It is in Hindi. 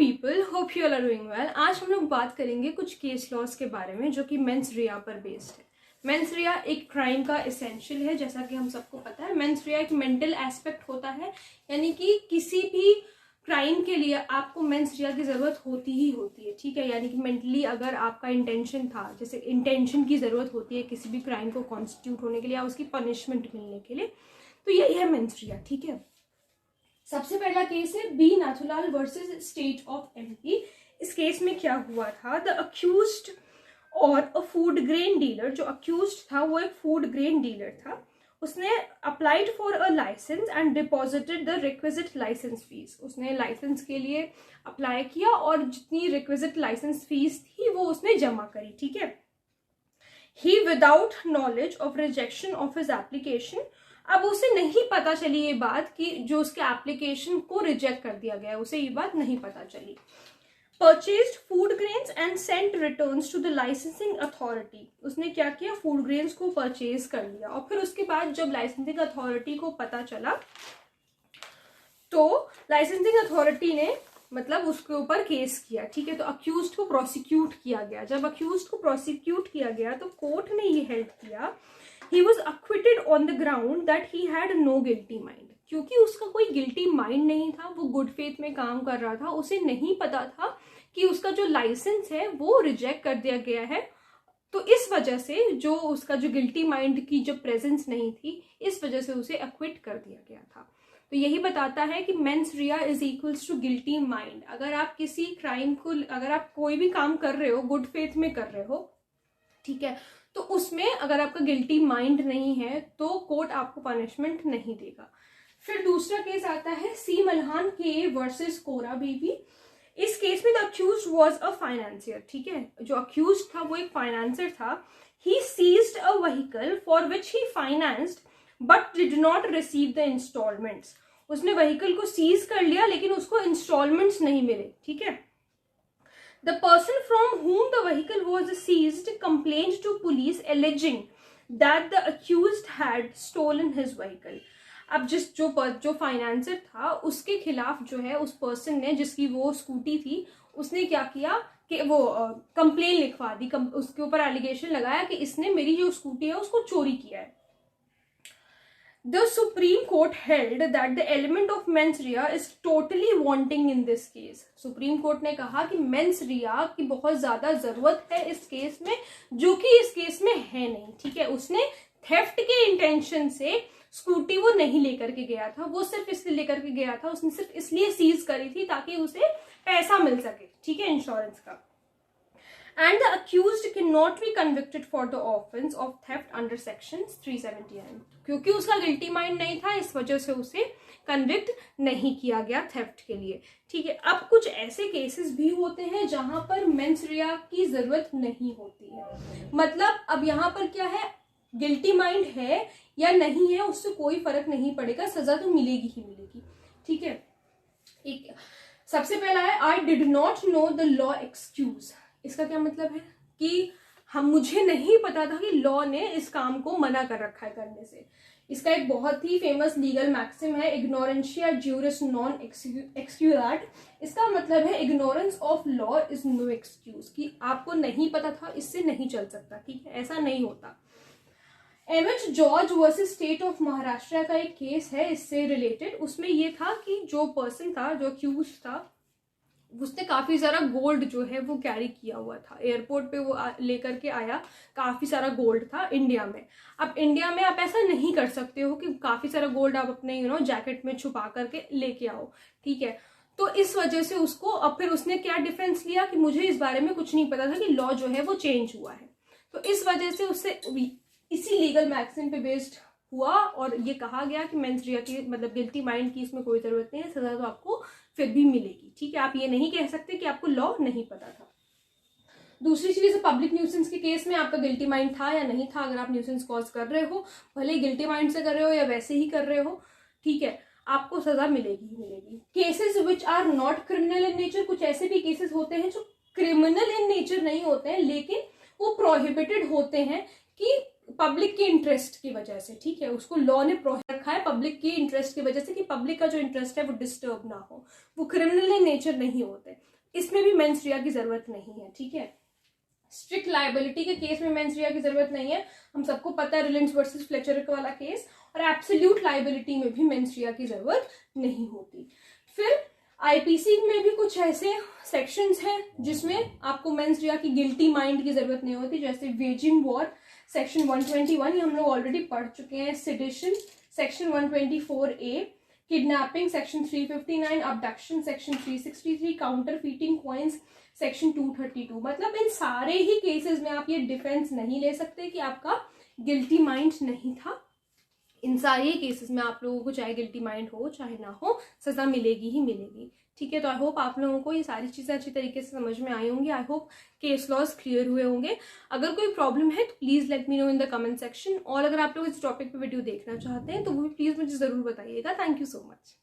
People, hope you are doing well. आज हम लोग बात करेंगे कुछ केस लॉज के बारे में जो कि मेंस रिया पर बेस्ड है। मेंस रिया एक क्राइम का एसेंशियल है, जैसा कि हम सबको पता है। मेंस रिया एक मेंटल एस्पेक्ट होता है, यानी कि किसी भी क्राइम के लिए आपको मेंस रिया की जरूरत होती ही होती है, ठीक है। यानी कि मेंटली अगर आपका इंटेंशन था, जैसे इंटेंशन की जरूरत होती है किसी भी क्राइम को कॉन्स्टिट्यूट होने के लिए या उसकी पनिशमेंट मिलने के लिए, तो यही है मेंस रिया, ठीक है। सबसे पहला केस है B Nathulal versus state of MP. इस केस में क्या हुआ था, द अक्यूज्ड और अ फूड ग्रेन डीलर, जो अक्यूज्ड था वो एक फूड ग्रेन डीलर था, उसने applied for a licence and deposited the requisite licence fee. उसने लाइसेंस के लिए अप्लाई किया और जितनी रिक्विजिट लाइसेंस फीस थी वो उसने जमा करी, ठीक है। He without knowledge of rejection of his application, अब उसे नहीं पता चली ये बात कि जो उसके एप्लीकेशन को रिजेक्ट कर दिया गया है, उसे ये बात नहीं पता चली। Purchased food grains and sent returns to the licensing authority. उसने क्या किया, फूड ग्रेन्स को परचेज कर लिया और फिर उसके बाद जब लाइसेंसिंग अथॉरिटी को पता चला तो लाइसेंसिंग अथॉरिटी ने मतलब उसके ऊपर केस किया, ठीक है। तो अक्यूज्ड को प्रोसिक्यूट किया गया। जब अक्यूज्ड को प्रोसिक्यूट किया गया तो कोर्ट ने ये हेल्ड किया, he was acquitted on the ground that he had no guilty mind। क्योंकि उसका कोई गिल्टी माइंड नहीं था, वो गुड फेथ में काम कर रहा था, उसे नहीं पता था कि उसका जो लाइसेंस है वो रिजेक्ट कर दिया गया है। तो इस वजह से जो उसका जो गिल्टी माइंड की जो प्रेजेंस नहीं थी, इस वजह से उसे एक्विट कर दिया गया था। तो यही बताता है कि mens rea is equals to guilty mind. अगर आप किसी क्राइम को, अगर आप कोई भी काम कर रहे हो गुड फेथ में कर रहे हो, ठीक है, तो उसमें अगर आपका गिल्टी माइंड नहीं है तो कोर्ट आपको पनिशमेंट नहीं देगा। फिर दूसरा केस आता है सी मल्हान के वर्सेस कोरा बेबी। इस केस में the accused was a financier, ठीक है। जो अक्यूज्ड था वो एक फाइनेंसर था। He seized a vehicle for which he financed but did not receive the instalments. उसने व्हीकल को सीज कर लिया लेकिन उसको इंस्टॉलमेंट्स नहीं मिले, ठीक है। The person from whom the vehicle was seized complained to police alleging that the accused had stolen his vehicle। अब जो फाइनेंसर था उसके खिलाफ जो है उस पर्सन ने, जिसकी वो स्कूटी थी, उसने क्या किया कि वो कंप्लेन लिखवा दी, उसके ऊपर एलिगेशन लगाया कि इसने मेरी जो स्कूटी है उसको चोरी किया है। The Supreme Court held that the element of mens rea is totally wanting in this case। Supreme court ने कहा कि मेंस रिया की बहुत ज्यादा जरूरत है इस केस में, जो कि इस केस में है नहीं, ठीक है। उसने थेफ्ट के इंटेंशन से स्कूटी वो नहीं लेकर के गया था, वो सिर्फ इसलिए लेकर के गया था, उसने सिर्फ इसलिए सीज करी थी ताकि उसे पैसा मिल सके, ठीक है, इंश्योरेंस का। And the accused cannot be convicted for the offense of theft under section 379। क्योंकि उसका गिल्टी माइंड नहीं था, इस वजह से उसे कन्विक्ट नहीं किया गया थेफ्ट के लिए, ठीक है। अब कुछ ऐसे केसेस भी होते हैं जहां पर मेंस रिया की जरूरत नहीं होती है। मतलब अब यहाँ पर क्या है, गिल्टी माइंड है या नहीं है उससे कोई फर्क नहीं पड़ेगा, सजा तो मिलेगी ही मिलेगी, ठीक है। एक सबसे पहला है I did not know the law excuse. इसका क्या मतलब है कि मुझे नहीं पता था कि लॉ ने इस काम को मना कर रखा है करने से। इसका एक बहुत ही फेमस लीगल मैक्सिम है, इग्नोरेंशिया ज्यूरिस नॉन एक्सक्यूजाट। इसका मतलब है ignorance of law is no excuse, कि आपको नहीं पता था इससे नहीं चल सकता, ठीक है, ऐसा नहीं होता। MH George versus state of Maharashtra का एक केस है इससे रिलेटेड। उसमें ये था कि जो पर्सन था, जो अक्यूज था, उसने काफी सारा गोल्ड जो है वो कैरी किया हुआ था। एयरपोर्ट पे वो लेकर के आया, काफी सारा गोल्ड था इंडिया में। अब इंडिया में आप ऐसा नहीं कर सकते हो कि काफी सारा गोल्ड आप अपने जैकेट में छुपा करके लेके आओ, ठीक है। तो इस वजह से उसको, अब फिर उसने क्या डिफेंस लिया कि मुझे इस बारे में कुछ नहीं पता था कि लॉ जो है वो चेंज हुआ है। तो इस वजह से उससे इसी लीगल मैक्सिम पे बेस्ड हुआ और ये कहा गया कि मेंस रिया की मतलब गिल्टी माइंड की इसमें कोई जरूरत नहीं है, सजा तो आपको फिर भी मिलेगी, ठीक है। आप ये नहीं कह सकते कि आपको लॉ नहीं पता था। दूसरी चीज, पब्लिक न्यूसेंस के केस में आपका गिल्टी माइंड था या नहीं था, अगर आप न्यूसेंस कॉज कर रहे हो, भले गिल्टी माइंड से कर रहे हो या वैसे ही कर रहे हो, ठीक है, आपको सजा मिलेगी ही मिलेगी। Cases which are not criminal in nature, कुछ ऐसे भी केसेस होते हैं जो क्रिमिनल इन नेचर नहीं होते हैं लेकिन वो प्रोहिबिटेड होते हैं कि पब्लिक के इंटरेस्ट की वजह से, ठीक है, उसको लॉ ने प्रोहिबिट रखा है पब्लिक के इंटरेस्ट की वजह से कि पब्लिक का जो इंटरेस्ट है वो डिस्टर्ब ना हो, वो क्रिमिनल इन नेचर नहीं होते, इसमें भी मेंस रिया की जरूरत नहीं है, ठीक है। स्ट्रिक्ट लाइबिलिटी के केस में मेंस रिया की जरूरत नहीं है, हम सबको पता है रिलायंस वर्सेस फ्लेचर वाला केस, और एब्सोल्यूट लाइबिलिटी में भी मेंस रिया की जरूरत नहीं होती। फिर आईपीसी में भी कुछ ऐसे सेक्शंस हैं जिसमें आपको मेंस रिया की गिल्टी माइंड की जरूरत नहीं होती, जैसे वेजिंग वॉर सेक्शन 121, ये हम लोग ऑलरेडी पढ़ चुके हैं, sedition section 124A, kidnapping section 359, abduction section 363, counterfeiting coins section 232। मतलब इन सारे ही केसेस में आप ये डिफेंस नहीं ले सकते कि आपका गिल्टी माइंड नहीं था, इन सारे केसेस में आप लोगों को चाहे गिल्टी माइंड हो चाहे ना हो सजा मिलेगी ही मिलेगी, ठीक है। तो आई होप आप लोगों को ये सारी चीजें अच्छी तरीके से समझ में आई होंगी, I hope case laws clear हुए होंगे। अगर कोई प्रॉब्लम है तो please let me know in the comment section, और अगर आप लोग इस टॉपिक पे वीडियो देखना चाहते हैं तो वो भी प्लीज मुझे जरूर बताइएगा। Thank you so much.